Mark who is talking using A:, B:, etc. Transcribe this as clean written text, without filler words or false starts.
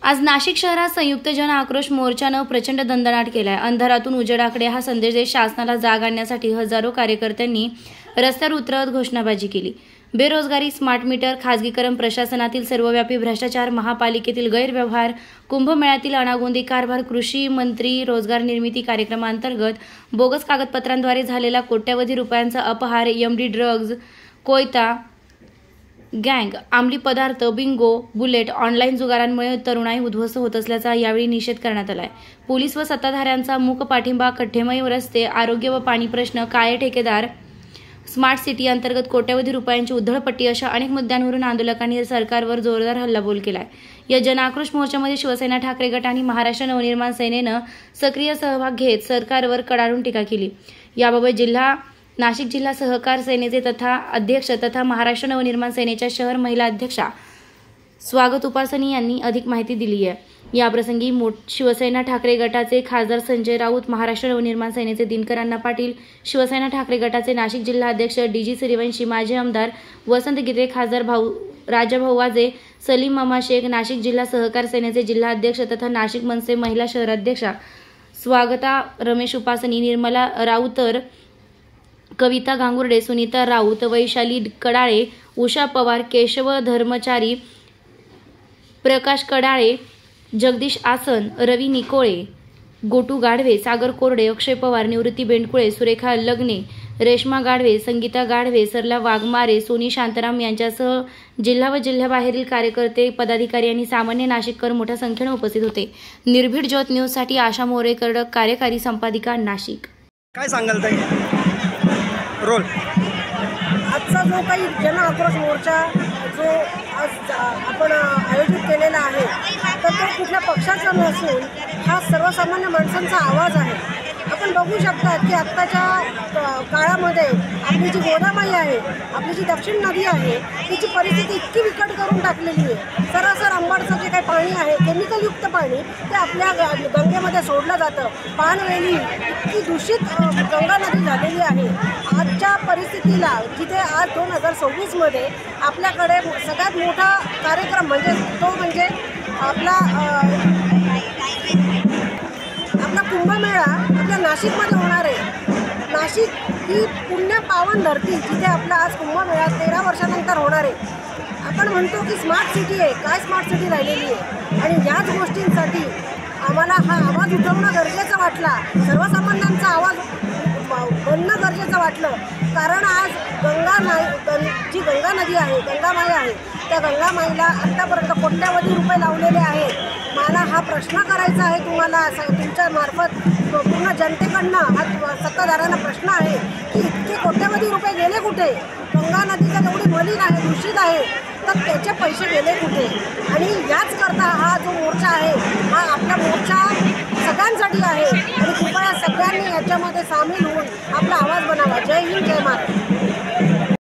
A: आज नाशिक शहरात संयुक्त जन आक्रोश मोर्चानं प्रचंड दणदणाट केलाय। अंधारातून उजेडाकडे हा संदेश देत शासनाला जाग आणण्यासाठी हजारो कार्यकर्त्यांनी रस्त्यावर उतरत घोषणाबाजी केली। बेरोजगारी, स्मार्ट मीटर, खासगीकरण, प्रशासनातील सर्वव्यापी भ्रष्टाचार, महापालिकेतील गैरव्यवहार, कुंभमेळ्यातील अनागोंदी कारभार, कृषी मंत्री रोजगार निर्मिती कार्यक्रमांतर्गत बोगस कागदपत्रांद्वारे झालेला कोट्यवधी रुपयांचा अपहार, एमडी ड्रग्ज, कोयता गँग, अंमली पदार्थ, बिंगो, बुलेट, ऑनलाईन जुगारांमुळे तरुणाई उद्ध्वस्त होत असल्याचा यावेळी निषेध करण्यात आलाय। पोलीस व सत्ताधाऱ्यांचा मूक पाठिंबा, खड्डेमय रस्ते, आरोग्य व पाणी प्रश्न, काळे ठेकेदार, स्मार्ट सिटी अंतर्गत कोट्यवधी रुपयांची उधळपट्टी अशा अनेक मुद्द्यांवरून आंदोलकांनी सरकारवर जोरदार हल्लाबोल केलाय। या जन आक्रोश मोर्चामध्ये शिवसेना ठाकरे गट आणि महाराष्ट्र नवनिर्माण सेनेनं सक्रिय सहभाग घेत सरकारवर कडाडून टीका केली। याबाबत नाशिक जिल्हा सहकार सेनेचे अध्यक्ष तथा महाराष्ट्र नवनिर्माण सेनेच्या शहर महिला अध्यक्षा स्वागत उपासनी यांनी अधिक माहिती दिली आहे। याप्रसंगी शिवसेना ठाकरे गटाचे खासदार संजय राऊत, महाराष्ट्र नवनिर्माण सेनेचे दिनकर अण्णा पाटील, शिवसेना ठाकरे गटाचे नाशिक जिल्हा अध्यक्ष डीजी सूर्यवंशी, माजी आमदार वसंत गिरे, खासदार राजाभाऊ वाजे, सलीम मामा शेख, नाशिक जिल्हा सहकार सेनेचे जिल्हा अध्यक्ष तथा नाशिक मनसे महिला शहर अध्यक्षा स्वागता रमेश उपासनी, निर्मला राऊतर, कविता गांगुर्डे, सुनीता राऊत, वैशाली कडाळे, उषा पवार, केशव धर्मचारी, प्रकाश कडाळे, जगदीश आसन, रवी निकोळे, गोटू गाढवे, सागर कोरडे, अक्षय पवार, निवृत्ती बेंडकुळे, सुरेखा लग्ने, रेश्मा गाढवे, संगीता गाढवे, सरला वाघमारे, सोनी शांताराम यांच्यासह जिल्हा व जिल्ह्याबाहेरील कार्यकर्ते, पदाधिकारी आणि सामान्य नाशिककर मोठ्या संख्येने उपस्थित होते। निर्भीड ज्योत न्यूजसाठी आशा मोरे कर्डक, कार्यकारी संपादिका, नाशिक।
B: काय सांगाल ताई? रोल
C: आजचा जो काही जन आक्रोश मोर्चा जो आज आपण आयोजित केलेला आहे तर तो कुठल्या पक्षाचा नसून हा सर्वसामान्य माणसांचा आवाज आहे। आपण बघू शकता की आत्ताच्या काळामध्ये आपली जी गोदामाई आहे, आपली जी दक्षिण नदी आहे, तिची परिस्थिती इतकी बिकट करून टाकलेली आहे। सरासर अंबाडचं जे काही पाणी आहे, केमिकलयुक्त पाणी, ते आपल्या गंगेमध्ये सोडलं जातं। पानवेली इतकी दूषित गंगा नदी झालेली आहे। आजच्या परिस्थितीला जिथे आज 2026मध्ये आपल्याकडे सगळ्यात मोठा कार्यक्रम म्हणजे आपला कुंभमेळा आपल्या नाशिकमध्ये होणार आहे। नाशिक ही पुण्य पावन धरती जिथे आपला आज कुंभमेळा 13 वर्षानंतर होणार आहे। आपण म्हणतो की स्मार्ट सिटी आहे, काय स्मार्ट सिटी राहिलेली आहे आणि याच गोष्टींसाठी आम्हाला हा आवाज उठवणं गरजेचं वाटला, सर्वसामान्यांचा आवाज बनणं गरजेचं वाटलं। कारण आज जी गंगा नदी आहे, गंगामाई आहे, त्या गंगामाईला आत्तापर्यंत कोट्यवधी रुपये लावलेले आहेत। मला हा प्रश्न करायचा आहे तुम्हाला, तुमच्या मार्फत पूर्ण जनतेकडनं हा सत्ताधाऱ्यांना प्रश्न आहे की इतके कोट्यवधी रुपये गेले कुठे? गंगा नदी जर एवढी मलिन आहे, दूषित आहे, तर त्याचे पैसे गेले कुठे? आणि याच करता हा जो मोर्चा आहे हा आपला मोर्चा सगळ्यांसाठी आहे आणि कृपया सगळ्यांनी याच्यामध्ये सामील होऊन आपला आवाज बनावा। जय हिंद, जय महाराष्ट्र।